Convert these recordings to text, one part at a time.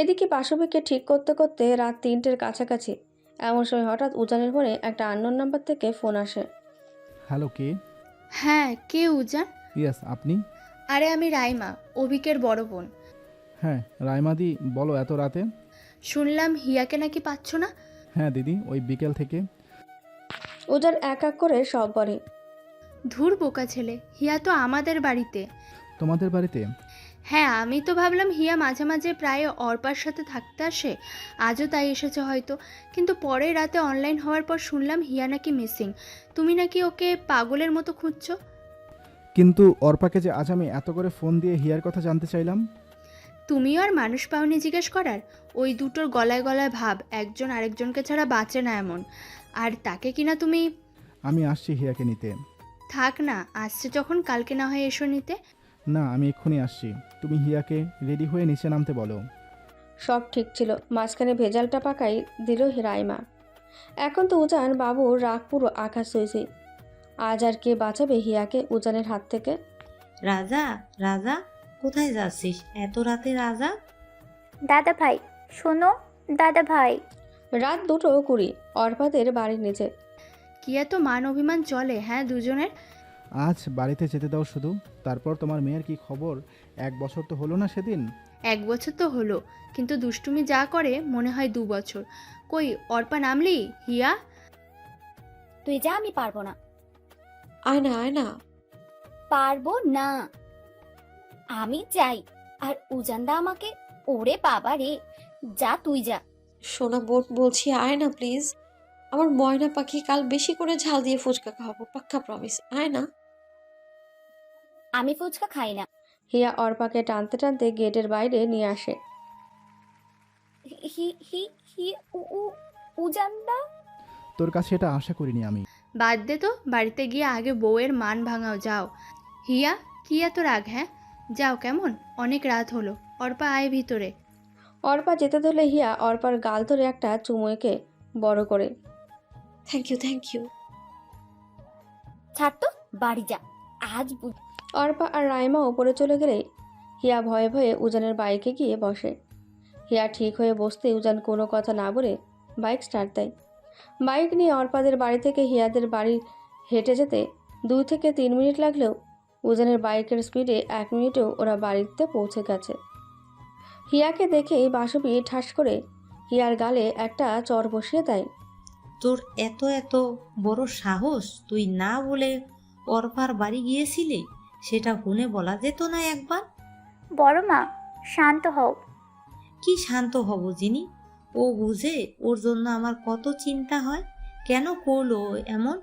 এদিকে বাসবিকে ঠিক করতে করতে রাত 3টের কাছাকাছি। এমন সময় হঠাৎ উজানের ফোনে একটা আননোন নাম্বার থেকে ফোন আসে। হ্যালো, কে? হ্যাঁ, কে উজান? ইয়েস, আপনি? আরে আমি রাইমা, অভিকের বড় বোন। হ্যাঁ, রাইমাদি, বলো এত রাতে? শুনলাম হিয়াকে নাকি পাচ্ছ না। হ্যাঁ দিদি, ওই বিকেল থেকে। উজান এক এক করে সব বলে। ধুর বোকা ছেলে, হিয়া তো আমাদের বাড়িতে। তোমাদের বাড়িতে? হ্যাঁ, আমি তো ভাবলাম হিয়া মাঝে মাঝে প্রায় অর্পার সাথে থাকতে আসে, আজও তাই এসেছে হয়তো। কিন্তু পরে রাতে অনলাইন হওয়ার পর শুনলাম হিয়া নাকি মিসিং। তুমি নাকি ওকে পাগলের মতো খুঁজছো। কিন্তু অর্পাকে যে আজ আমি এত করে ফোন দিয়ে হিয়ার কথা জানতে চাইলাম। তুমিও আর মানুষ পাওনি জিজ্ঞেস করার? ওই দুটোর গলায় গলায় ভাব, একজন আরেকজনকে ছাড়া বাঁচে না এমন। আর তাকে কিনা তুমি। আমি আসছি হিয়াকে নিতে। থাক না, আসছে যখন কালকে না হয় এসো নিতে। না, আমি এক্ষুনি আসছি। তুমি হিয়াকে রেডি হয়ে নিচে নামতে বলো। সব ঠিক ছিল, মাঝখানে ভেজালটা পাকাই দিল রাইমা। এখন তো উজান বাবুর রাগ পুরো আকাশ ছুঁয়েছে। আজ আর কে বাঁচাবে হিয়াকে উজানের হাত থেকে? রাজা, রাজা, কোথায় যাচ্ছিস এত রাতে রাজা? দাদা ভাই, শোনো দাদা ভাই। রাত 2:20 অর্পাদের বাড়ির নিচে। কি এত মান অভিমান চলে হ্যাঁ দুজনের? আজ বাড়িতে যেতে দাও শুধু। তারপর তোমার মেয়ের কি খবর? 1 বছর তো হলো না সেদিন। 1 বছর তো হলো, কিন্তু দুষ্টুমি যা করে মনে হয় 2 বছর। কই অর্পা নামলি? হিয়া? তুই যা, আমি পারবো না। আয় না, আয় না। পারবো না, আমি চাই। আর উজানদা আমাকে, ওরে বাবা রে, যা তুই যা। সোনা বোন বলছি, আয় না প্লিজ। আমার ময়না পাখি, কাল বেশি করে ঝাল দিয়ে ফুচকা খাওয়াবো, পাক্কা প্রমিস। আয় না। আমি ফুচকা খাই না। হিয়া অর্পাকে টানতে টানতে গেটের বাইরে নিয়ে আসে। হি হি হি উ উ উজানদা। তোর কাছে এটা আশা করিনি আমি। বাদ দে তো, বাড়িতে গিয়ে আগে বউয়ের মান ভাঙাও যাও। হিয়া, কি এত রাগ হ্যাঁ? যাও কেমন, অনেক রাত হলো। অর্পা আয় ভিতরে। অর্পা যেতে ধরলে হিয়া অর্পার গাল ধরে একটা চুমুকে বড় করে। Thank you, thank you. ছাড় তো, বাড়ি যা। আজ অর্পা আর রাইমা ওপরে চলে গেলে হিয়া ভয়ে ভয়ে উজানের বাইকে গিয়ে বসে। হিয়া ঠিক হয়ে বসতে উজান কোনো কথা না বলে বাইক স্টার্ট দেয়। বাইক নিয়ে অর্পাদের বাড়ি থেকে হিয়াদের বাড়ি হেঁটে যেতে 2 থেকে 3 মিনিট লাগলেও উজানের বাইকের স্পিডে 1 মিনিটেও ওরা বাড়িতে পৌঁছে গেছে। হিয়াকে দেখেই বাসবি ঠাস করে হিয়ার গালে একটা চর বসিয়ে দেয়। তোর এত এত বড় সাহস, তুই না বলে অর্পার বাড়ি গিয়েছিলি? সেটা শুনে বলা যেত না একবার? বড় মা, শান্ত হও। কি শান্ত হব যিনি? ও বুঝে ওর জন্য আমার কত চিন্তা হয়। কেন করলো ও এমন?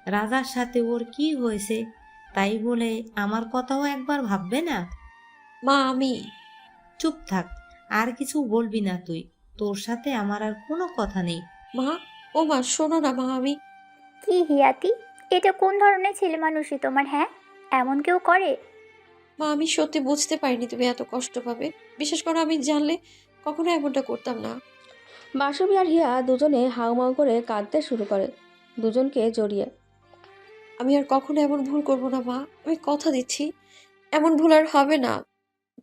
রাজার সাথে ওর কি হয়েছে তাই বলে আমার কথাও একবার ভাববে না? মা, আমি। চুপ থাক, আর কিছু বলবি না তুই। তোর সাথে আমার আর কোনো কথা নেই। মা, ও মা, শোনো না মা, আমি। কি হিয়াতি, এটা কোন ধরনের ছেলে মানুষই তোমার? হ্যাঁ, এমন কেউ করে? মা, আমি সত্যি বুঝতে পারিনি তুমি এত কষ্ট পাবে। বিশেষ করে আমি জানলে কখনো এমনটা করতাম না। বাসবি আর হিয়া দুজনে হাউমাউ করে কাঁদতে শুরু করে, দুজনকে জড়িয়ে। আমি আর কখনো এমন ভুল করব না মা, আমি কথা দিচ্ছি। এমন ভুল আর হবে না।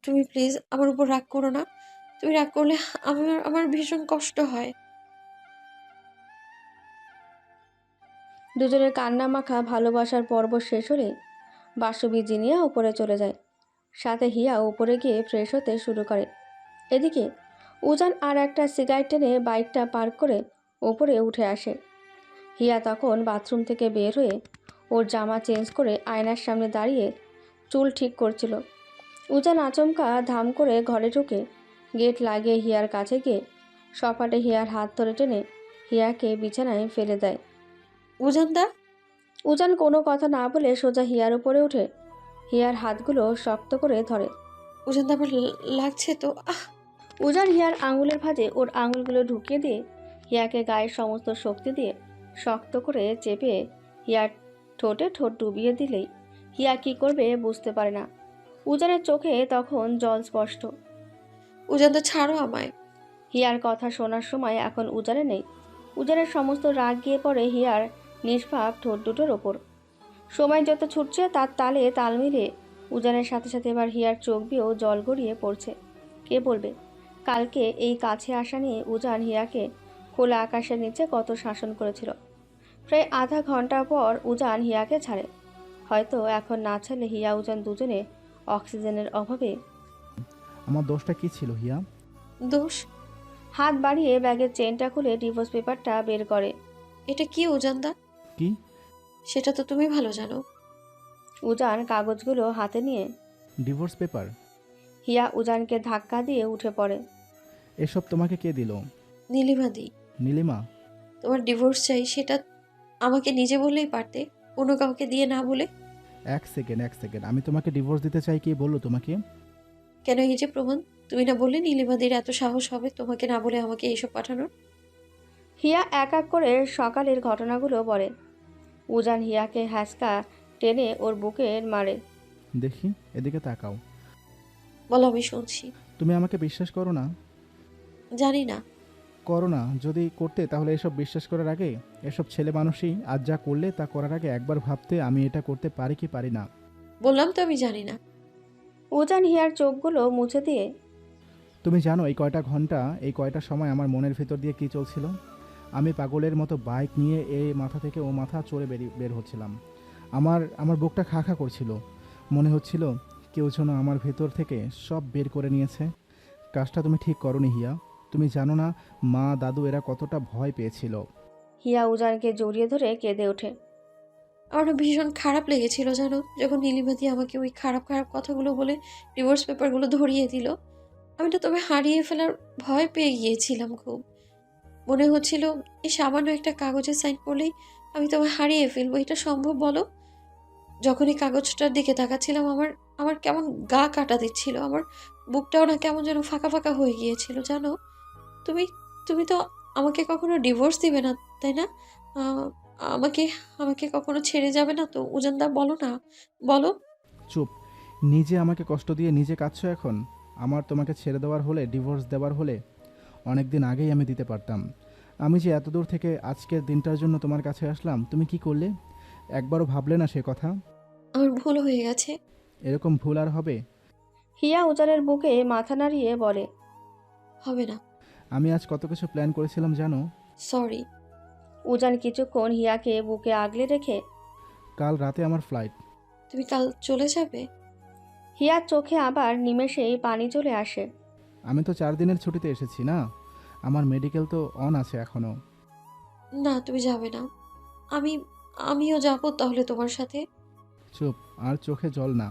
তুমি প্লিজ আমার উপর রাগ করো না। তুমি রাগ করলে আমার আমার ভীষণ কষ্ট হয়। দুজনের কান্না মাখা ভালোবাসার পর্ব শেষ হলে বাসবি জিনিয়া উপরে চলে যায়। সাথে হিয়া উপরে গিয়ে ফ্রেশ হতে শুরু করে। এদিকে উজান আর একটা সিগারেট টেনে বাইকটা পার্ক করে ওপরে উঠে আসে। হিয়া তখন বাথরুম থেকে বের হয়ে ওর জামা চেঞ্জ করে আয়নার সামনে দাঁড়িয়ে চুল ঠিক করছিল। উজান আচমকা ধাম করে ঘরে ঢুকে গেট লাগিয়ে হিয়ার কাছে গিয়ে সপাটে হিয়ার হাত ধরে টেনে হিয়াকে বিছানায় ফেলে দেয়। উজানদা। উজান কোনো কথা না বলে সোজা হিয়ার উপরে উঠে হিয়ার হাতগুলো শক্ত করে ধরে। উজানদা, আমার লাগছে তো। উজান হিয়ার আঙুলের ভাঁজে ওর আঙুলগুলো ঢুকিয়ে দিয়ে হিয়াকে গায়ের সমস্ত শক্তি দিয়ে শক্ত করে চেপে হিয়ার ঠোঁটে ঠোঁট ডুবিয়ে দিলেই হিয়া কী করবে বুঝতে পারে না। উজানের চোখে তখন জল স্পষ্ট। উজানদা, ছাড়ো আমায়। হিয়ার কথা শোনার সময় এখন উজানে নেই। উজানের সমস্ত রাগ গিয়ে পড়ে হিয়ার নিষ্পাপ ঠোঁট দুটোর ওপর। সময় যত ছুটছে তার তালে তাল মিলিয়ে উজানের সাথে সাথে এবার হিয়ার চোখ দিয়েও জল গড়িয়ে পড়ছে। কে বলবে কালকে এই কাছে আসা নিয়ে উজান হিয়াকে খোলা আকাশের নিচে কত শাসন করেছিল। প্রায় আধা ঘন্টা পর উজান হিয়াকে ছাড়ে। হয়তো এখন না ছাড়লে হিয়া উজান দুজনে অক্সিজেনের অভাবে। আমার দোষটা কি ছিল হিয়া? দোষ? হাত বাড়িয়ে ব্যাগের চেনটা খুলে ডিভোর্স পেপারটা বের করে। এটা কি উজানদা? কি? সেটা তো তুমি ভালো জানো। উজান কাগজগুলো হাতে নিয়ে। Divorce paper? হিয়া উজানকে ধাক্কা দিয়ে উঠে পড়ে। এসব তোমাকে কে দিল? নীলিমাদি। নীলিমা? তোমার ডিভোর্স চাই সেটা আমাকে নিজে বললেই পারতে, অন্য কাউকে দিয়ে না বলে। এক সেকেন্ড, আমি তোমাকে ডিভোর্স দিতে চাই কে বললো তোমাকে? কেন, এই যে প্রমাণ। তুমি না বললে নীলিমাদির এত সাহস হবে তোমাকে না বলে আমাকে এইসব পাঠানোর? হিয়া এক এক করে সকালের ঘটনাগুলো বলে। উজান হিয়াকে হ্যাঁচকা টেনে ওর বুকে মারে। দেখি, এদিকে তাকাও। বলো, আমি শুনছি। তুমি আমাকে বিশ্বাস করো না? জানি না। করো না। যদি করতে তাহলে এসব বিশ্বাস করার আগে, এসব ছেলে মানুষই আজ যা করলে তা করার আগে একবার ভাবতে আমি এটা করতে পারি কি পারি না। বললাম তো আমি জানি না। উজান হিয়ার চোখগুলো মুছে দিয়ে। তুমি জানো এই কয়টা ঘন্টা, এই কয়টা সময় আমার মনের ভিতর দিয়ে কি চলছিল? আমি পাগলের মতো বাইক নিয়ে এই মাথা থেকে ও মাথা চড়ে বের হচ্ছিলাম। আমার বুকটা খা খা করছিল। মনে হচ্ছিল কেউ যেন আমার ভেতর থেকে সব বের করে নিয়েছে। কাজটা তুমি ঠিক করোনি হিয়া। তুমি জানো না মা দাদু এরা কতটা ভয় পেয়েছিল। হিয়া উজানকে জড়িয়ে ধরে কেঁদে ওঠে। আমার না ভীষণ খারাপ লেগেছিল জানো, যখন নীলিমাদি আমাকে ওই খারাপ খারাপ কথাগুলো বলে ডিভোর্স পেপারগুলো ধরিয়ে দিল। আমি তো তবে হারিয়ে ফেলার ভয় পেয়ে গিয়েছিলাম খুব। মনে হচ্ছিল এই সামান্য একটা কাগজে সাইন করলেই আমি তোমায় হারিয়ে ফেলবো। এটা সম্ভব বলো? যখন এই কাগজটার দিকে তাকাচ্ছিলাম আমার আমার কেমন গা কাটা দিচ্ছিল, আমার বুকটাও না কেমন যেন ফাঁকা ফাঁকা হয়ে গিয়েছিল জানো। তুমি তুমি তো আমাকে কখনো ডিভোর্স দিবে না, তাই না? আহ, আমাকে আমাকে কখনো ছেড়ে যাবে না তো উজানদা? বলো না, বলো। চুপ। নিজে আমাকে কষ্ট দিয়ে নিজে কাঁদছো এখন। আমার তোমাকে ছেড়ে দেওয়ার হলে, ডিভোর্স দেওয়ার হলে অনেক দিন আগেই আমি দিতে পারতাম। আমি যে এত দূর থেকে আজকের দিনটার জন্য তোমার কাছে আসলাম, তুমি কি করলে? একবারও ভাবলে না সে কথা? আমার ভুল হয়ে গেছে। এরকম ভুল আর হবে? হিয়া উজানের বুকে মাথা নাড়িয়ে বলে। হবে না। আমি আজ কত কিছু প্ল্যান করেছিলাম জানো? সরি। উজান কিছুক্ষণ হিয়াকে বুকে আগলে রেখে। কাল রাতে আমার ফ্লাইট। তুমি কাল চলে যাবে? হিয়ার চোখে আবার নিমেষেই পানি চলে আসে। আমি তো 4 দিনের ছুটিতে এসেছি না, আমার মেডিকেল তো অন আছে এখনো। না, তুমি যাবে না। আমি আমিও যাবো তাহলে তোমার সাথে। চুপ, আর চোখে জল না।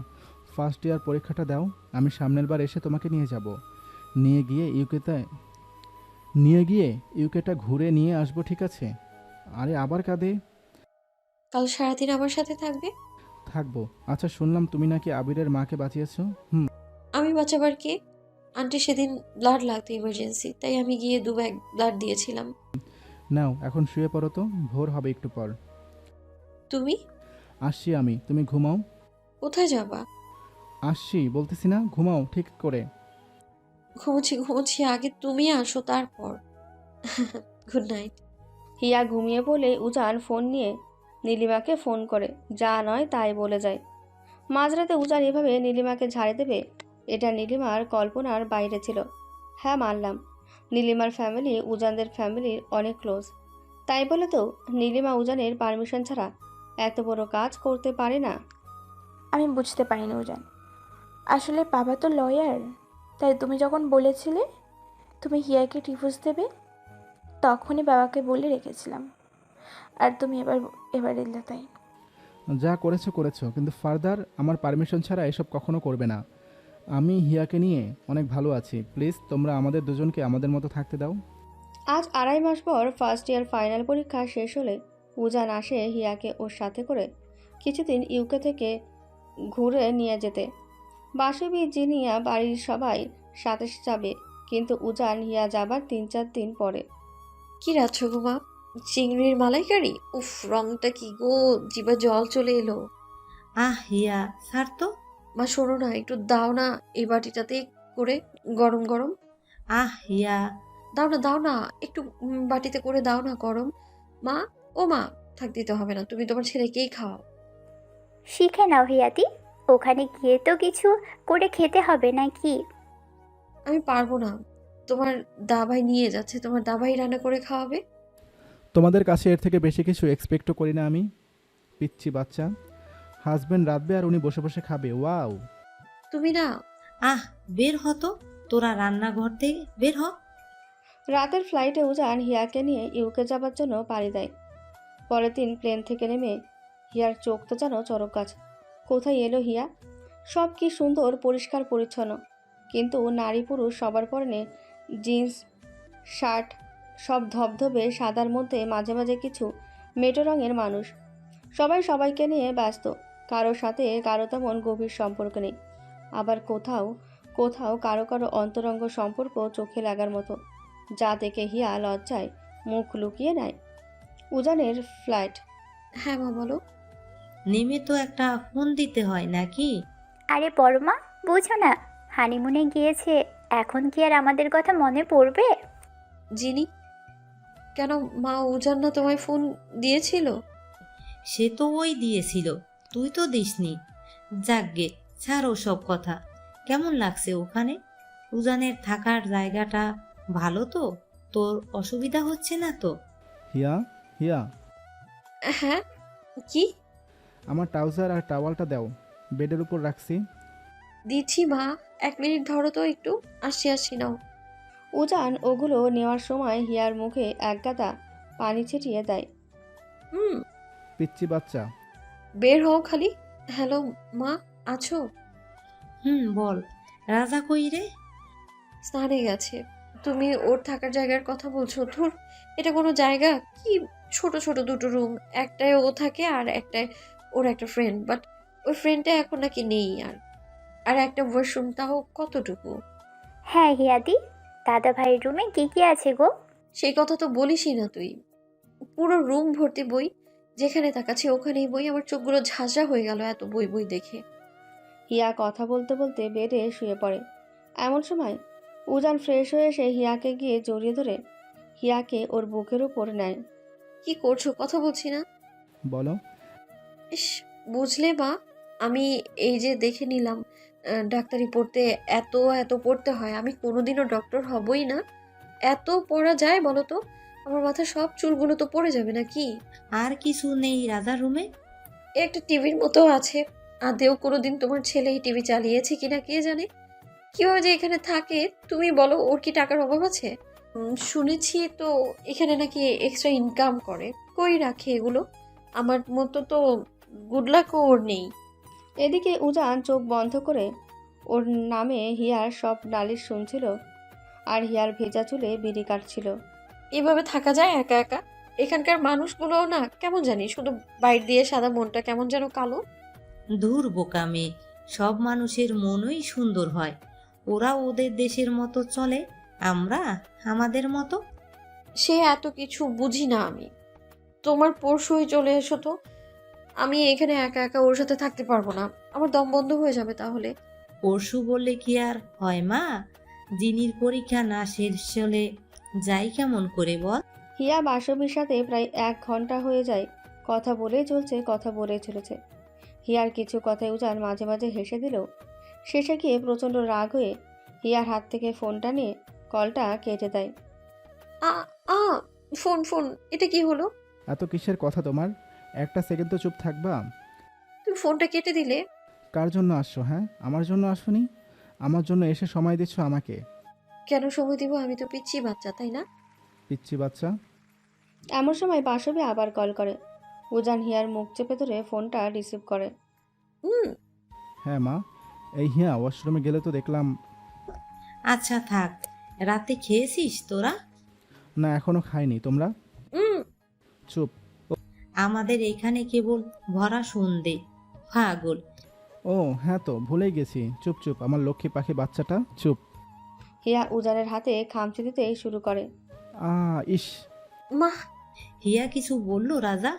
ফার্স্ট ইয়ার পরীক্ষাটা দাও, আমি সামনের বার এসে তোমাকে নিয়ে যাব। নিয়ে গিয়ে ইউকেটা ঘুরে নিয়ে আসবো, ঠিক আছে? আরে আবার কাঁদে। কাল সারাদিন আমার সাথে থাকবে? থাকবো। আচ্ছা, শুনলাম তুমি নাকি আবিরের মাকে বাঁচিয়েছো। আমি বাঁচাবার কে? আন্টি সেদিন ব্লাড লাগতো ইমার্জেন্সি, তাই আমি গিয়ে 2 ব্যাগ ব্লাড দিয়েছিলাম। নাও এখন শুয়ে পড়ো তো, ভোর হবে একটু পর। তুমি? আসছি আমি, তুমি ঘুমাও। কোথায় যাবা? আসছি বলতেছি না, ঘুমাও ঠিক করে। ঘুমোচ্ছি, আগে তুমি আসো তারপর। Good night. হিয়া ঘুমিয়ে পড়লে উজান ফোন নিয়ে নীলিমাকে ফোন করে যা নয় তাই বলে যায়। মাঝরাতে উজান এভাবে নীলিমাকে ঝাড়ে দেবে, এটা নীলিমার কল্পনার বাইরে ছিল। হ্যাঁ মানলাম, নীলিমার ফ্যামিলি উজানদের ফ্যামিলির অনেক ক্লোজ, তাই বলে তো নীলিমা উজানের পারমিশন ছাড়া এত বড় কাজ করতে পারে না। আমি বুঝতে পারিনি উজান, আসলে বাবা তো লয়ার, তাই তুমি যখন বলেছিলে তুমি হিয়াকে ডিভোর্স দেবে, তখনই বাবাকে বলে রেখেছিলাম। আর তুমি এবার এলে তাই। যা করেছো করেছো, কিন্তু ফার্দার আমার পারমিশন ছাড়া এসব কখনো করবে না। আমি হিয়াকে নিয়ে অনেক ভালো আছি, প্লিজ তোমরা আমাদের দুজনকে আমাদের মতো থাকতে দাও। আজ 2.5 মাস পর ফার্স্ট ইয়ার ফাইনাল পরীক্ষা শেষ হলে উজান আসে হিয়াকে ওর সাথে করে কিছুদিন ইউকে থেকে ঘুরে নিয়ে যেতে। বাসবী জিনিয়া বাড়ির সবাই সাথে যাবে, কিন্তু উজান হিয়া যাবার 3-4 দিন পরে। কি রাত্র ঘুমা? চিংড়ির মালাইকারি? উফ, রংটা কি গো, জিভে জল চলে এলো। হিয়া ছাড় তো। মা শোনো না, একটু দাও না এই বাটিটাতে করে, গরম গরম। হিয়া। দাও না একটু, বাটিতে করে দাও না গরম। মা, ও মা, থাক দিতে হবে না, তুমি তোমার ছেলেকেই খাওয়াও। শিখে নাও হিয়াতি, ওখানে গিয়ে তো কিছু করে খেতে হবে নাকি? আমি পারবো না। তোমার দাবাই নিয়ে যাচ্ছে, তোমার দাবাই রান্না করে খাওয়াবে। তোমাদের কাছে এর থেকে বেশি কিছু এক্সপেক্টও করি না আমি। পিচ্ছি বাচ্চা। হাজব্যান্ড রাঁধবে আর উনি বসে বসে খাবে, ওয়াও। তুমি না। আহ, বের হ তো, তোরা রান্নাঘর থেকে বের হ। রাতের ফ্লাইটে উজান হিয়াকে নিয়ে ইউকে যাবার জন্য পাড়ি দেয়। পরের দিন প্লেন থেকে নেমে হিয়ার চোখ তো যেন চড়ক গাছ। কোথায় এলো হিয়া? সব কি সুন্দর পরিষ্কার পরিচ্ছন্ন, কিন্তু নারী পুরুষ সবার পরনে জিন্স শার্ট, সব ধবধবে সাদার মধ্যে মাঝে মাঝে কিছু মেটো রঙের মানুষ। সবাই সবাইকে নিয়ে ব্যস্ত, কারোর সাথে কারো তেমন গভীর সম্পর্ক নেই। আবার কোথাও কোথাও কারো কারো অন্তরঙ্গ সম্পর্ক চোখে লাগার মতো, যা দেখে হিয়া লজ্জায় মুখ লুকিয়ে নেয়। উজানের ফ্লাইট। হ্যাঁ মা, বলো। নেমে তো একটা ফোন দিতে হয় নাকি? আরে পরমা, বুঝো না, হানিমুনে গিয়েছে, এখন কি আর আমাদের কথা মনে পড়বে? জিনি, কেন মা উজান না তোমায় ফোন দিয়েছিল? সে তো ওই দিয়েছিল, তুই তো দিসনি। যাকগে, ছাড়ো সব কথা। কেমন লাগছে ওখানে? উজানের থাকার জায়গাটা ভালো তো? তোর অসুবিধা হচ্ছে না তো? হিয়া, হিয়া, হ্যাঁ, কি? আমার ট্রাউজার আর টাওয়ালটা দাও, বেডের উপর রাখছি। দিচ্ছি মা, 1 মিনিট ধরো তো একটু। আসছি আসছি, নাও। উজান ওগুলো নেওয়ার সময় হিয়ার মুখে এক গাদা পানি ছিটিয়ে দেয়। হুম। পিচ্ছি বাচ্চা। বের হও খালি। হ্যালো মা, আছো? বল। রাজা কই রে? স্নানে গেছে। তুমি ওর থাকার জায়গার কথা বলছো? ধুর, এটা কোনো জায়গা? কি ছোট ছোট দুটো রুম, একটায় ও থাকে আর একটায় ওর একটা ফ্রেন্ড, বাট ওই ফ্রেন্ডটা এখন নাকি নেই। আর আর একটা ওয়াশরুম, তাও কতটুকু? হ্যাঁ হিয়াদি, দাদা ভাইয়ের রুমে কি কি আছে গো? সেই কথা তো বলিসই না তুই। পুরো রুম ভর্তি বই, যেখানে তাকাচ্ছি ওখানেই বই। আমার চোখগুলো ঝাঁঝরা হয়ে গেল এত বই বই দেখে। হিয়া কথা বলতে বলতে বেডে শুয়ে পড়ে। এমন সময় উজান ফ্রেশ হয়ে এসে হিয়াকে গিয়ে জড়িয়ে ধরে হিয়াকে ওর বুকের উপর নেয়। কি করছো? কথা বলছি না। বলো। ইস, বুঝলে মা, আমি এই যে দেখে নিলাম ডাক্তারি পড়তে এত এত পড়তে হয়। আমি কোনোদিনও ডক্টর হবই না। এত পড়া যায় বলো তো? আমার মাথার সব চুলগুলো তো পড়ে যাবে নাকি? আর কিছু নেই রাজার রুমে? একটা টিভির মতো আছে। আদেও কোনোদিন তোমার ছেলে এই টিভি চালিয়েছে কিনা কে জানে। কিভাবে যে এখানে থাকে তুমি বলো? ওর কি টাকার অভাব আছে? শুনেছি তো এখানে নাকি এক্সট্রা ইনকাম করে। কই রাখে এগুলো? আমার মতো তো গুড লাক ওর নেই। এদিকে উজান চোখ বন্ধ করে ওর নামে হিয়ার সব নালিশ শুনছিল আর হিয়ার ভেজা চুলে বিড়ি কাটছিল। এভাবে থাকা যায় একা একা? এখানকার মানুষগুলো না কেমন জানি, শুধু বাইর দিয়ে সাদা, মনটা কেমন যেন কালো। দূর বোকা মেয়ে, সব মানুষের মনই সুন্দর হয়। ওরা ওদের দেশের মতো চলে, আমরা আমাদের মতো। সে এত কিছু বুঝি না আমি। তোমার পরশুই চলে এসো তো। আমি এখানে একা একা ওর সাথে থাকতে পারবো না। আমার দম বন্ধ হয়ে যাবে তাহলে। পরশু বললে কি আর হয় মা? জিনির পরীক্ষা না শেষ হলে যাই কেমন করে বল? হিয়া বাসবীর সাথে প্রায় 1 ঘন্টা হয়ে যায়। কথা বলেই চলছে, কথা বলেই চলেছে। হিয়ার কিছু কথায় উজান মাঝে মাঝে হেসে দিলেও শেষে গিয়ে প্রচণ্ড রাগ হয়ে হিয়ার হাত থেকে ফোনটা নিয়ে কলটা কেটে দেয়। আ আ ফোন ফোন, এটা কি হলো? এত কিসের কথা তোমার? একটা সেকেন্ড তো চুপ থাকবা? তুমি ফোনটা কেটে দিলে। কার জন্য আসছো? হ্যাঁ, আমার জন্য আসোনি? আমার জন্য এসে সময় দিচ্ছ আমাকে? কেন সময় দিব? আমি তো পিচ্ছি বাচ্চা, তাই না? পিচ্ছি বাচ্চা। এমন সময় বাসবী আবার কল করে। উজান হিয়ার মুখ চেপে ধরে ফোনটা রিসিভ করে। হুম। হ্যাঁ মা, এই হিয়া ওয়াশরুমে গেলে তো দেখলাম। আচ্ছা থাক, রাতে খেয়েছিস তোরা? না, এখনো খাইনি। তোমরা? হুম। চুপ। আমাদের এখানে কেবল ভরা সন্ধে, পাগল। ও হ্যাঁ, তো ভুলেই গেছি। চুপ চুপ, আমার লক্ষ্মী পাখি বাচ্চাটা চুপ। হিয়া উজানের হাতে খামচি দিতে শুরু করে। ইস। মা। হিয়া কিছু বললো রাজা?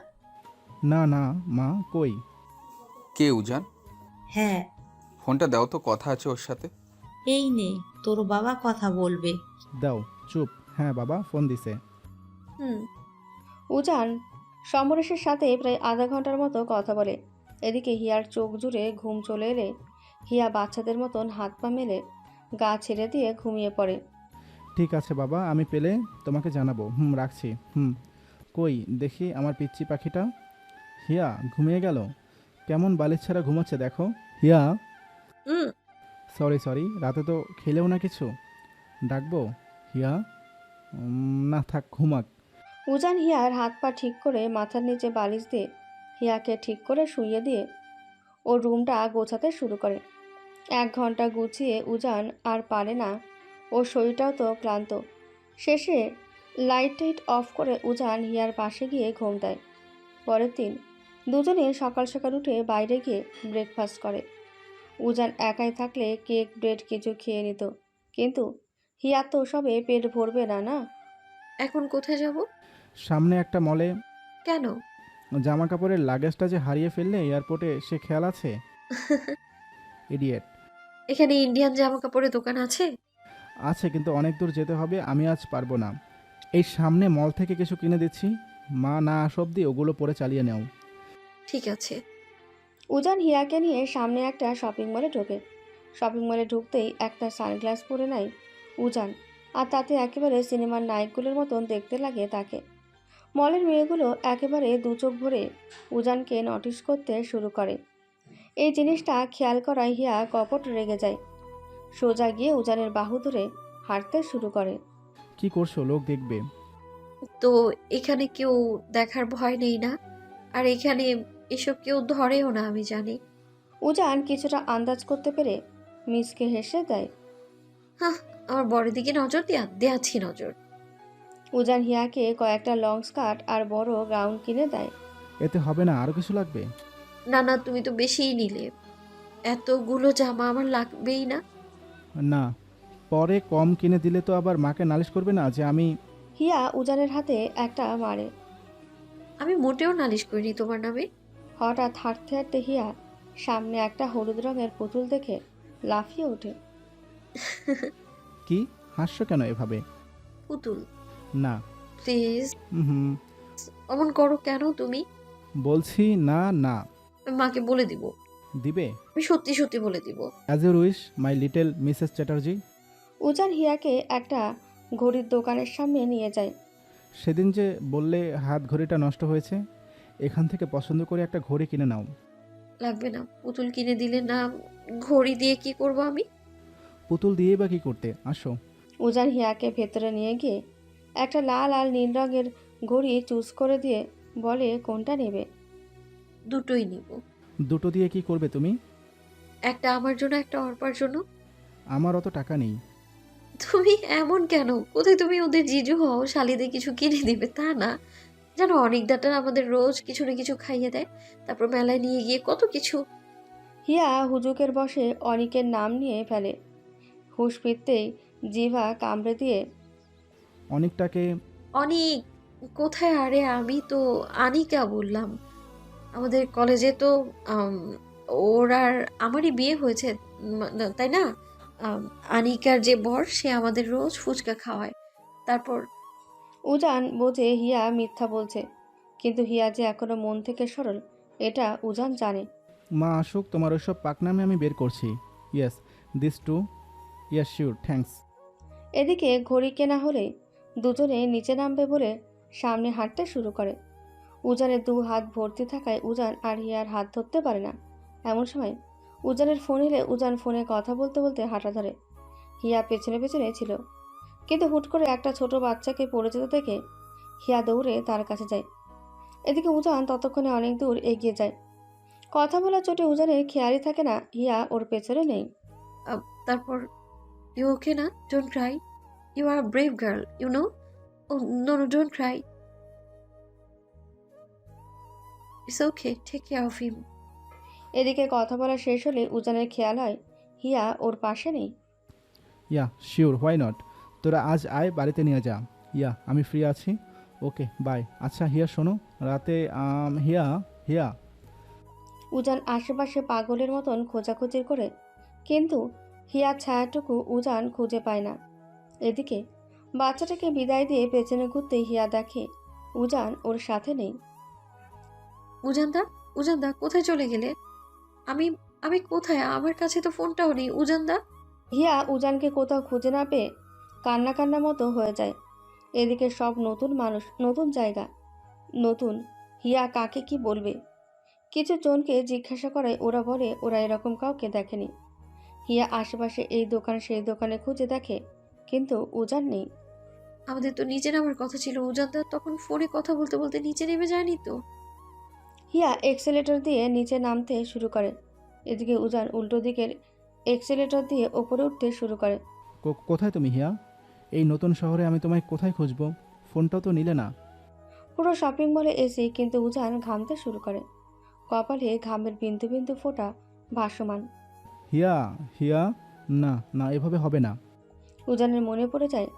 না না মা, কই? কে উজান? হ্যাঁ। ফোনটা দাও তো, কথা আছে ওর সাথে। এই নে, তোর বাবা কথা বলবে। দাও। চুপ। হ্যাঁ বাবা ফোন দিছে। হুম। উজান সমরেশের সাথে প্রায় আধা ঘন্টার মতো কথা বলে। এদিকে হিয়ার চোখ জুড়ে ঘুম চলে এলে হিয়া বাচ্চাদের মতন হাত পা মেলে গা ছেড়ে দিয়ে ঘুমিয়ে পড়ে। ঠিক আছে বাবা, আমি পেলে তোমাকে জানাবো। রাখছি। কই দেখি আমার পিচ্চি পাখিটা। হিয়া ঘুমিয়ে গেল। কেমন বালিশ ছাড়া ঘুমাচ্ছে দেখো। হিয়া, হুম। সরি, রাতে তো খেলেও না কিছু। ডাকবো হিয়া? না থাক, ঘুমাক। উজান হিয়ার হাত পা ঠিক করে মাথার নিচে বালিশ দিয়ে হিয়াকে ঠিক করে শুইয়ে দিয়ে ওর রুমটা গোছাতে শুরু করে। 1 ঘন্টা গুছিয়ে উজান আর পারে না, ওর শরীরটাও তো ক্লান্ত। শেষে লাইট অফ করে উজান হিয়ার পাশে গিয়ে ঘুম দেয়। পরের দিন দুজনে সকাল সকাল উঠে বাইরে গিয়ে ব্রেকফাস্ট করে। উজান একাই থাকলে কেক ব্রেড কিছু খেয়ে নিত, কিন্তু হিয়া তো সবে পেট ভরবে না না। এখন কোথায় যাব? সামনে একটা মলে। কেন? জামা কাপড়ের লাগেজটা যে হারিয়ে ফেললে এয়ারপোর্টে, সে খেয়াল আছে? ইডিয়েট। এখানে ইন্ডিয়ান জামা কাপড়ের দোকান আছে? আছে, কিন্তু অনেক দূর যেতে হবে, আমি আজ পারবো না। এই সামনে মল থেকে কিছু কিনে দিচ্ছি, মা না আসা অব্দি ওগুলো পরে চালিয়ে নাও। ঠিক আছে। উজান হিয়াকে নিয়ে সামনে একটা শপিং মলে ঢোকে। শপিং মলে ঢুকতেই একটা সানগ্লাস পরে নেয় উজান, আর তাতে একেবারে সিনেমার নায়কগুলোর মতন দেখতে লাগে তাকে। মলের মেয়েগুলো একেবারে দু চোখ ভরে উজানকে নোটিস করতে শুরু করে। এই জিনিসটা খেয়াল করায় হিয়া কপট রেগে যায়। সোজা গিয়ে উজানের বাহু ধরে হাঁটতে শুরু করে। কি করছো? লোক দেখবে। তো এখানে কেউ দেখার ভয় নেই না? আর এখানে এসব কেউ ধরেও না, আমি জানি। উজান কিছুটা আন্দাজ করতে পেরে মিসকে হেসে দেয়। হ্যাঁ, আমার বড় দিকে নজর দেয়াচ্ছি নজর। উজান হিয়াকে কয়েকটা লং স্কার্ট আর বড় গাউন কিনে দেয়। এতে হবে না, আরো কিছু লাগবে? না না, তুমি তো বেশিই নিলে। এতগুলো জামা আমার লাগবেই না। না, পরে কম কিনে দিলে তো আবার মাকে নালিশ করবে না যে আমি। হিয়া উজানের হাতে একটা মারে। আমি মোটেও নালিশ করিনি তোমার নামে। হঠাৎ হাঁটতে হাঁটতে হিয়া সামনে একটা হলুদ রঙের পুতুল দেখে লাফিয়ে ওঠে। কি হাসছো কেন এভাবে? পুতুল? না। প্লিজ, হুম অমন করো কেন তুমি? বলছি না না। আমি মাকে বলে দিব। দিবে? আমি সত্যি সত্যি বলে দিব। As your wish my little Mrs Chatterjee. Ujan হিয়াকে একটা ঘড়ির দোকানের সামনে নিয়ে যায়। সেদিন যে বললে হাত ঘড়িটা নষ্ট হয়েছে, এখান থেকে পছন্দ করে একটা ঘড়ি কিনে নাও। লাগবে না, পুতুল কিনে দিলে না। ঘড়ি দিয়ে কি করব আমি? পুতুল দিয়ে বা কি করতে? আসো। উজান হিয়াকে ভেতরে নিয়ে গিয়ে একটা লাল আর নীল রঙের ঘড়ি চুজ করে দিয়ে বলে কোনটা নেবে। দুটোই নিব। দুটো দিয়ে কি করবে তুমি? একটা আমার জন্য, একটা অর্পার জন্য। আমার অত টাকা নেই। তুমি এমন কেন? কোথায় তুমি ওদের জিজু হও, শালিদের কিছু কিনে দিবে তা না। জানো অনেক দাটা আমাদের রোজ কিছু না কিছু খাইয়ে দেয়, তারপর মেলায় নিয়ে গিয়ে কত কিছু। হিয়া হুজুকের বসে অনিকের নাম নিয়ে ফেলে। হুঁশ ফিরতেই জিভা কামড়ে দিয়ে অনেকটাকে। অনেক কোথায়? আরে আমি তো আনিকা বললাম। আমাদের কলেজে তো আম, ওর আর আমারই বিয়ে হয়েছে, তাই না? আম, আনিকার যে বর, সে আমাদের রোজ ফুচকা খাওয়ায়। তারপর উজান বোঝে হিয়া মিথ্যা বলছে, কিন্তু হিয়া যে এখনো মন থেকে সরল এটা উজান জানে। মা আসুক, তোমার ওইসব পাকনামে আমি বের করছি। Yes, this too. Yes sure, thanks. এদিকে ঘড়ি কেনা হলে দুজনে নিচে নামবে বলে সামনে হাঁটতে শুরু করে। উজানের 2 হাত ভর্তি থাকায় উজান আর হিয়ার হাত ধরতে পারে না। এমন সময় উজানের ফোন এলে উজান ফোনে কথা বলতে বলতে হাঁটা ধরে। হিয়া পেছনে পেছনে ছিল, কিন্তু হুট করে একটা ছোট বাচ্চাকে পড়ে যেতে দেখে হিয়া দৌড়ে তার কাছে যায়। এদিকে উজান ততক্ষণে অনেক দূর এগিয়ে যায়। কথা বলার চোটে উজানের খেয়ালই থাকে না হিয়া ওর পেছনে নেই। তারপর ইউ ওকে না? Don't cry, you are brave girl, you know. Oh no no, don't cry, it's okay, take care of him. এদিকে কথা বলা শেষ হলে উজানের খেয়াল হয় হিয়া ওর পাশে নেই। Yeah sure, why not. তোরা আজ আয়, বাড়িতে নিয়ে যা। ইয়া আমি ফ্রি আছি। Okay bye. আচ্ছা হিয়া শোনো, রাতে হিয়া হিয়া। উজান আশেপাশে পাগলের মতন খোঁজাখুঁজি করে, কিন্তু হিয়ার ছায়াটুকু উজান খুঁজে পায় না। এদিকে বাচ্চাটাকে বিদায় দিয়ে পেছনে ঘুরতে হিয়া দেখে উজান ওর সাথে নেই। উজানদা, উজানদা কোথায় চলে গেলে? আমি আমি কোথায়? আমার কাছে তো ফোনটাও নেই উজানদা। হিয়া উজানকে কোথাও খুঁজে না পেয়ে কান্না কান্না মতো হয়ে যায়। এদিকে সব নতুন মানুষ, নতুন জায়গা, নতুন। হিয়া কাকে কি বলবে? কিছু জনকে জিজ্ঞাসা করায় ওরা বলে ওরা এরকম কাউকে দেখেনি। হিয়া আশেপাশে এই দোকান সেই দোকানে খুঁজে দেখে, কিন্তু উজান নেই। আমাদের তো নিচে নামার কথা ছিল উজানদা, তখন ফোনে কথা বলতে বলতে নিচে নেমে যায়নি তো? হিয়া এক্সেলেটর দিয়ে নিচে নামতে শুরু করে। এদিকে উজান উল্টো দিকের এক্সেলেটর দিয়ে ওপরে উঠতে শুরু করে। কোথায় তুমি হিয়া? এই নতুন শহরে আমি তোমায় কোথায় খুঁজবো? ফোনটাও তো নিলে না। পুরো শপিং মলে এসে কিন্তু উজান ঘামতে শুরু করে। কপালে ঘামের বিন্দু বিন্দু ফোঁটা ভাসমান। হিয়া, হিয়া, না না, এভাবে হবে না। উজানের মনে পড়ে যায়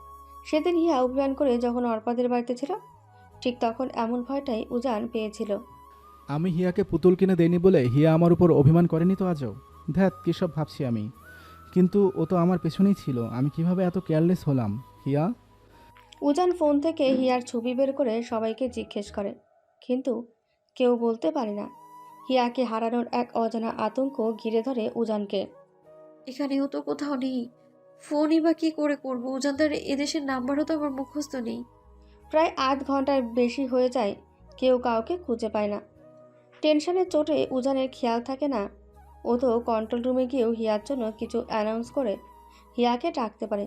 সেদিন হিয়া অভিমান করে যখন অর্পাদের বাড়িতে ছিল, ঠিক তখন এমন ভয়টাই উজান পেয়েছিল। আমি হিয়াকে পুতুল কিনে দেইনি বলে হিয়া আমার উপর অভিমান করেনি তো আজও? ধ্যাত, কী সব ভাবছি আমি। কিন্তু ও তো আমার পেছনেই ছিল, আমি কিভাবে এত কেয়ারলেস হলাম হিয়া? উজান ফোন থেকে হিয়ার ছবি বের করে সবাইকে জিজ্ঞেস করে, কিন্তু কেউ বলতে পারে না। হিয়াকে হারানোর এক অজানা আতঙ্ক ঘিরে ধরে উজানকে। এখানেও তো কোথাও নেই। ফোনই বা কি করে করবো উজানদার? এদেশের নাম্বারও তো আমার মুখস্থ নেই। প্রায় আধ ঘন্টার বেশি হয়ে যায়, কেউ কাউকে খুঁজে পায় না। টেনশনের চোটে উজানের খেয়াল থাকে না ও তো কন্ট্রোল রুমে গিয়েও হিয়ার জন্য কিছু অ্যানাউন্স করে হিয়াকে ডাকতে পারে।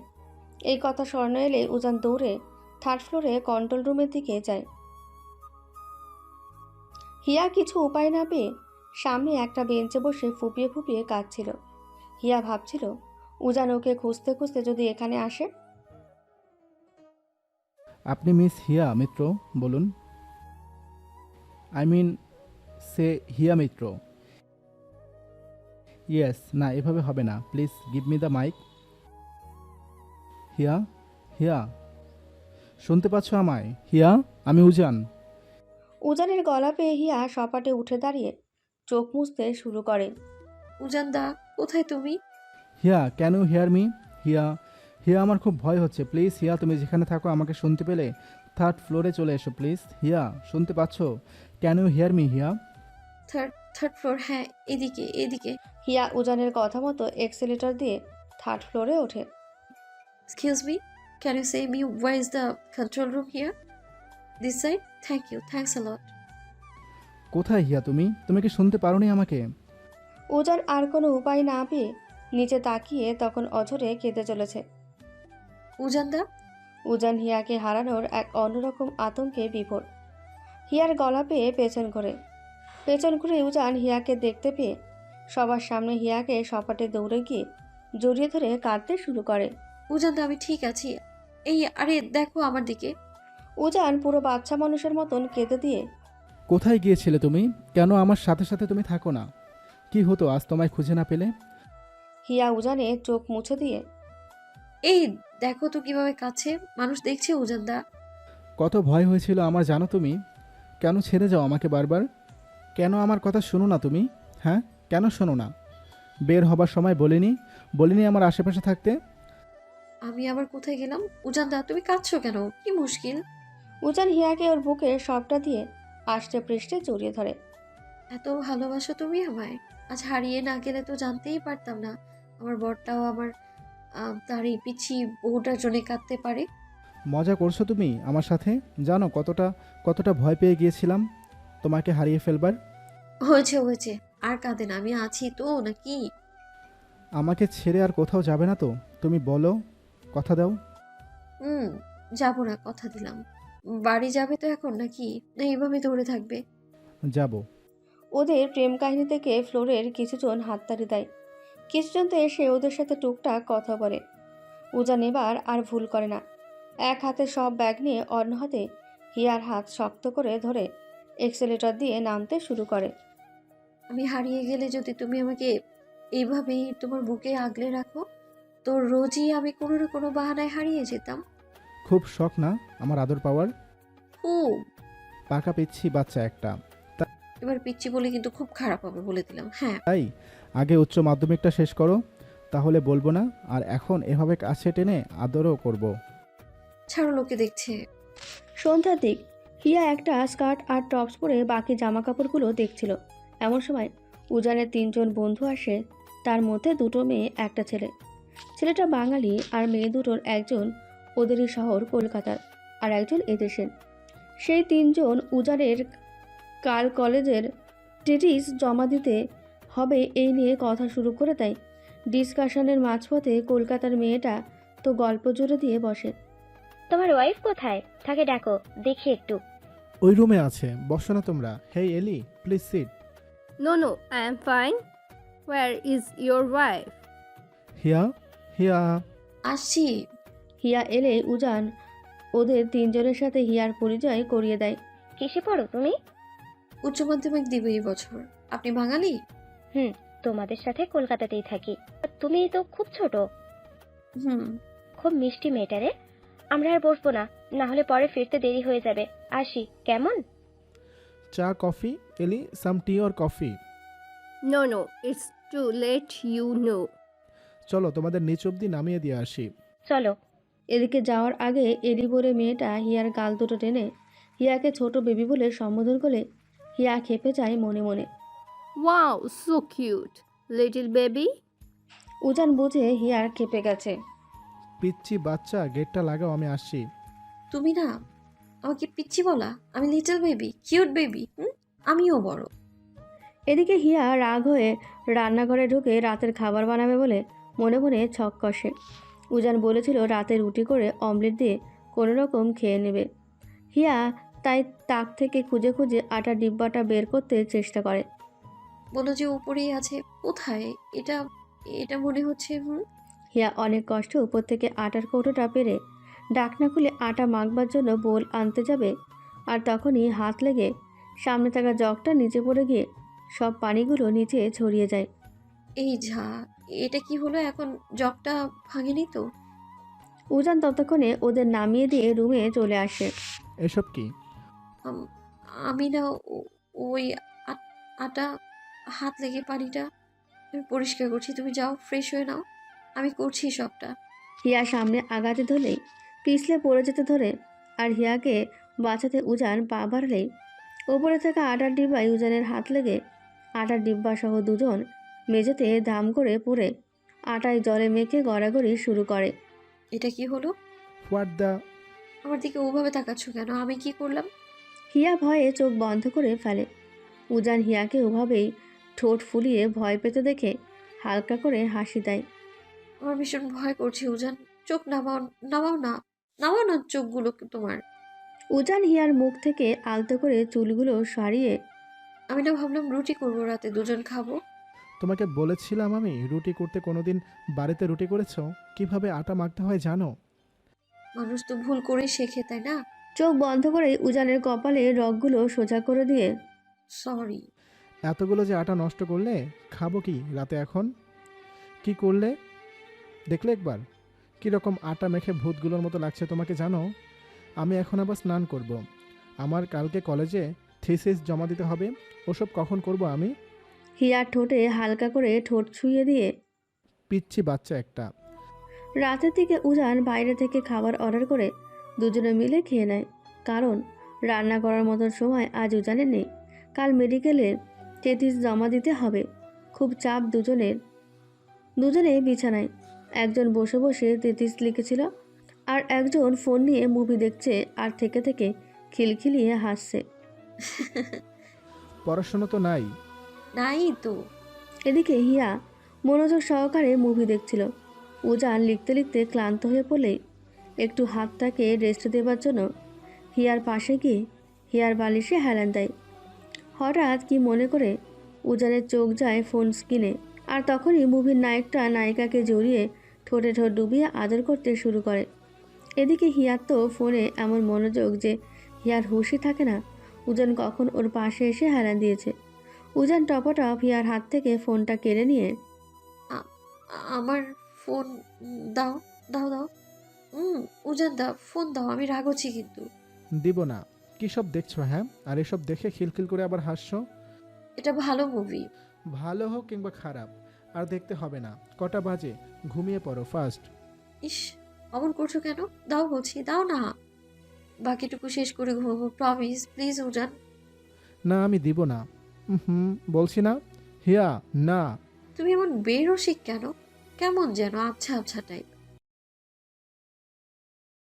এই কথা স্মরণে এলে উজান দৌড়ে থার্ড ফ্লোরে কন্ট্রোল রুমের দিকে যায়। হিয়া কিছু উপায় না পেয়ে সামনে একটা বেঞ্চে বসে ফুপিয়ে ফুপিয়ে কাঁদছিল। হিয়া ভাবছিল উজান ওকে খুঁজতে খুঁজতে যদি এখানে আসে। আপনি মিস হিয়া মিত্র বলুন। I mean say Hiya Mitra. Yes, না এভাবে হবে না, please give me the mike. Hiya, Hiya, শুনতে পাচ্ছ আমায়? হিয়া, আমি উজান। উজানের গলা পেয়ে হিয়া সপাটে উঠে দাঁড়িয়ে চোখ মুছতে শুরু করে। উজানদা কোথায় তুমি? হিয়া, ক্যান ইউ হিয়ার মি? হিয়া, হিয়া, আমার খুব ভয় হচ্ছে, প্লিজ হিয়া, তুমি যেখানে থাকো আমাকে শুনতে পেলে থার্ড ফ্লোরে চলে এসো প্লিজ। হিয়া, শুনতে পাচ্ছ? Can you hear me Hiya? Third floor, হ্যাঁ এদিকে এদিকে। হিয়া উজানের কথা মতো এক্সেলেটর দিয়ে থার্ড ফ্লোরে ওঠে। Excuse me, can you say me where is the control room here? This side? Thank you, thanks a lot. কোথায় হিয়া তুমি? তুমি কি শুনতে পারোনি আমাকে? উজান আর কোনো উপায় না পেয়ে নিচে তাকিয়ে তখন অঝরে কেঁদে চলেছে। উজানদা, উজান হিয়াকে হারানোর এক অন্যরকম আতঙ্কে বিভোর। হিয়ার গলা পেয়ে পেছন ঘুরে উজান হিয়াকে দেখতে পেয়ে সবার সামনে হিয়াকে সপাটে দৌড়ে গিয়ে জড়িয়ে ধরে কাঁদতে শুরু করে। উজানদা আমি ঠিক আছি। এই আরে দেখো আমার দিকে। উজান পুরো বাচ্চা মানুষের মতন কেঁদে দিয়ে, কোথায় গিয়েছিলে তুমি? কেন আমার সাথে সাথে তুমি থাকো না? কি হতো আজ তোমায় খুঁজে না পেলে? হিয়া উজানে চোখ মুছে দিয়ে, এই দেখো তো কিভাবে কাছে মানুষ দেখছে উজানদা। কত ভয় হয়েছিল আমার জানো তুমি? কেন ছেড়ে যাও আমাকে বারবার? কেন আমার কথা শোনো না তুমি? হ্যাঁ, কেন শোনো না? বের হবার সময় বলিনি আমার আশেপাশে থাকতে? আমি আবার কোথায় গেলাম? উজানদা তুমি কাঁদছো কেন? কি মুশকিল? উজান হিয়াকে ওর বুকে সবটা দিয়ে আষ্টে পৃষ্ঠে জড়িয়ে ধরে। এত ভালোবাসো তুমি আমায়? আজ হারিয়ে না গেলে তো জানতেই পারতাম না আমার বরটাও আমার তার এই পিছি বউটার জন্য কাঁদতে পারে। মজা করছো তুমি আমার সাথে? জানো কতটা ভয় পেয়ে গিয়েছিলাম তোমাকে হারিয়ে ফেলবার। হয়েছে, আর কাঁদে না, আমি আছি তো নাকি? আমাকে ছেড়ে আর কোথাও যাবে না তো? তুমি বলো, কথা দাও। যাবো না, কথা দিলাম। বাড়ি যাবে তো এখন নাকি, না এইভাবে দৌড়ে থাকবে? যাব। ওদের প্রেম কাহিনী থেকে ফ্লোরের কিছুজন হাততালি দেয়, কিছুজন তো এসে ওদের সাথে টুকটাক কথা বলে। উজান এবার আর ভুল করে না। এক হাতে সব ব্যাগ নিয়ে অন্য হাতে হিয়ার হাত শক্ত করে ধরে এক্সেলেটর দিয়ে নামতে শুরু করে। আমি হারিয়ে গেলে যদি তুমি আমাকে এইভাবেই তোমার বুকে আগলে রাখো, তো রোজই আমি কোনো না কোনো বাহানায় হারিয়ে যেতাম। খুব শখ না আমার আদর পাওয়ার? খুব। পাকা পিচ্ছি বাচ্চা একটা। এবার পিচ্ছি বলে কিন্তু খুব খারাপ হবে বলে দিলাম। হ্যাঁ, তাই আগে উচ্চ মাধ্যমিকটা শেষ করো, তাহলে বলবো না। আর এখন এভাবে কাছে টেনে আদরও করব। ছাড়ো, লোকে দেখছে। সন্ধ্যার দিক হিয়া একটা স্কার্ট আর টপস পরে বাকি জামা কাপড়গুলো দেখছিল। এমন সময় উজানের 3জন বন্ধু আসে, তার মধ্যে 2টো মেয়ে, একটা ছেলে। ছেলেটা বাঙালি আর মেয়ে দুটোর একজন ওদেরই শহর কলকাতার, আর একজন এদেশের। সেই 3জন উজানের কাল কলেজের টেটিস জমা দিতে হবে এই নিয়ে কথা শুরু করে দেয়। ডিসকাশনের মাঝপথে কলকাতার মেয়েটা তো গল্প জুড়ে দিয়ে বসে। তোমার ওয়াইফ কোথায় থাকে, ডাকো দেখি একটু। ওই রুমে আছে, বসো না তোমরা। হেই এলি, please sit. No, no, I am fine. Where is your wife? হিয়া, হিয়া। আসছি। হিয়া এলে উজান ওদের 3জনের সাথে হিয়ার পরিচয় করিয়ে দেয়। কিসে পড়ো তুমি? উচ্চ মাধ্যমিক দিব এই বছর। আপনি বাঙালি? তোমাদের সাথে কলকাতাতেই থাকি। তুমি তো খুব ছোট। হুম। খুব মিষ্টি মেয়েটারে। আমরা আর বসবো না, না হলে পরে ফিরতে দেরি হয়ে যাবে। আসি কেমন? চা, coffee? Ellie, some tea or coffee? No, no, it's too late, you know. চলো তোমাদের নিচ অব্দি নামিয়ে দিয়ে আসি। চলো। এদিকে যাওয়ার আগে এলি বলে মেয়েটা হিয়ার গাল দুটো টেনে হিয়াকে ছোট বেবি বলে সম্বোধন করে হিয়া খেপে যায় মনে মনে। Wow, so cute. Little baby. উজান বুঝে হিয়ার খেপে গেছে। পিচ্ছি বাচ্চা, গেটটা লাগাও, আমি আসছি। তুমি না আমাকে পিচ্ছি বলা? আমি লিটল বেবি, কিউট বেবি। আমিও বড়। এদিকে হিয়া রাগ হয়ে রান্নাঘরে ঢুকে রাতের খাবার বানাবে বলে মনে মনে ছক কষে। উজান বলেছিল রাতে রুটি করে অমলেট দিয়ে কোনো রকম খেয়ে নেবে। হিয়া তাই তাক থেকে খুঁজে খুঁজে আটার ডিব্বাটা বের করতে চেষ্টা করে। বলো যে উপরেই আছে। কোথায়? এটা এটা মনে হচ্ছে। হিয়া অনেক কষ্টে উপর থেকে আটার কৌটোটা পেরে ডাকনা খুলে আটা মাখবার জন্য বোল আনতে যাবে, আর তখনই হাত লেগে সামনে থাকা জগটা নিচে পড়ে গিয়ে সব পানিগুলো নিচে ছড়িয়ে যায়। এই যা, এটা কি হলো এখন? জগটা ভাঙেনি তো? উজান ততক্ষণে ওদের নামিয়ে দিয়ে রুমে চলে আসে। এসব কি? আমি না ওই আটা হাত লেগে পানিটা আমি পরিষ্কার করছি। তুমি যাও, ফ্রেশ হয়ে নাও, আমি করছি সবটা। হিয়া সামনে আগাতে ধরলেই পিছলে পড়ে যেতে ধরে, আর হিয়াকে বাঁচাতে উজান পা বাড়লেই ওপরে থাকা আটার ডিব্বায় উজানের হাত লেগে আটার ডিব্বা সহ 2জন মেঝেতে দাম করে পড়ে আটায় জলে মেখে গড়াগড়ি শুরু করে। এটা কি হলো? What the? আমার দিকে ওভাবে তাকাচ্ছ কেন? আমি কি করলাম? হিয়া ভয়ে চোখ বন্ধ করে ফেলে। উজান হিয়াকে ওভাবেই ঠোঁট ফুলিয়ে ভয় পেতে দেখে হালকা করে হাসি দেয়। আমার ভীষণ ভয় করছে উজান। চোখ নামাও, নামাও না, নামাও না চোখগুলো তোমার। উজান হিয়ার মুখ থেকে আলতো করে চুলগুলো সরিয়ে, আমি না ভাবলাম রুটি করবো, রাতে 2জন খাবো। তোমাকে বলেছিলাম আমি রুটি করতে। কোনোদিন বাড়িতে রুটি করেছো? কিভাবে আটা মাখতে হয় জানো? মানুষ তো ভুল করে শেখে, তাই না? চোখ বন্ধ করে উজানের কপালে রগগুলো সোজা করে দিয়ে, সরি। এতগুলো যে আটা নষ্ট করলে, খাবো কি রাতে এখন? কি করলে দেখলে একবার? কীরকম আটা মেখে ভূতগুলোর মতো লাগছে তোমাকে জানো? আমি এখন আবার স্নান করব। আমার কালকে কলেজে থিসিস জমা দিতে হবে। ওসব কখন করব আমি? হিয়ার ঠোঁটে হালকা করে ঠোঁট ছুঁয়ে দিয়ে পিচ্ছি বাচ্চা একটা। রাতের দিকে উজান বাইরে থেকে খাবার অর্ডার করে 2জনে মিলে খেয়ে নেয়, কারণ রান্না করার মতন সময় আজ উজানের নেই। কাল মেডিকেলে টেথিস জমা দিতে হবে। খুব চাপ দুজনে বিছানায়। একজন বসে বসে টেথিস লিখেছিল, আর একজন ফোন নিয়ে মুভি দেখছে আর থেকে থেকে খিলখিলিয়ে হাসছে। পড়াশোনা তো নাই? নাই তো। এদিকে হিয়া মনোযোগ সহকারে মুভি দেখছিল। উজান লিখতে লিখতে ক্লান্ত হয়ে পড়লেই একটু হাতটাকে রেস্ট দেবার জন্য হিয়ার পাশে গিয়ে হিয়ার বালিশে হেলান দেয়। হঠাৎ কি মনে করে উজানের চোখ যায় ফোন স্ক্রিনে, আর তখনই মুভির নায়কটা নায়িকাকে জড়িয়ে ঠোঁটে ঠোঁট ডুবিয়ে আদর করতে শুরু করে। এদিকে হিয়ার তো ফোনে এমন মনোযোগ যে হিয়ার হুঁশই থাকে না উজান কখন ওর পাশে এসে হেলান দিয়েছে। উজান টপাটপ হিয়ার হাত থেকে ফোনটা কেড়ে নিয়ে, আমার ফোন দাও, দাও দাও। উজান দাও, ফোন দাও, আমি রাগছি কিন্তু। দিব না। কী সব দেখছো? হ্যাঁ, আর এসব দেখে খিলখিল করে আবার হাসছো? এটা ভালো মুভি। ভালো হোক কিংবা খারাপ আর দেখতে হবে না। কটা বাজে? ঘুমিয়ে পড়ো ফার্স্ট। ইস, অমন করছো কেন? দাও বলছি, দাও না। বাকিটুকু শেষ করে ঘুমাবো, প্রমিস, প্লিজ উজান। না, আমি দিব না। হুম, বলছি না। হিয়া, না। তুমি এমন বেরসিক কেন? কেমন যেন আবছা আবছা টাইপ।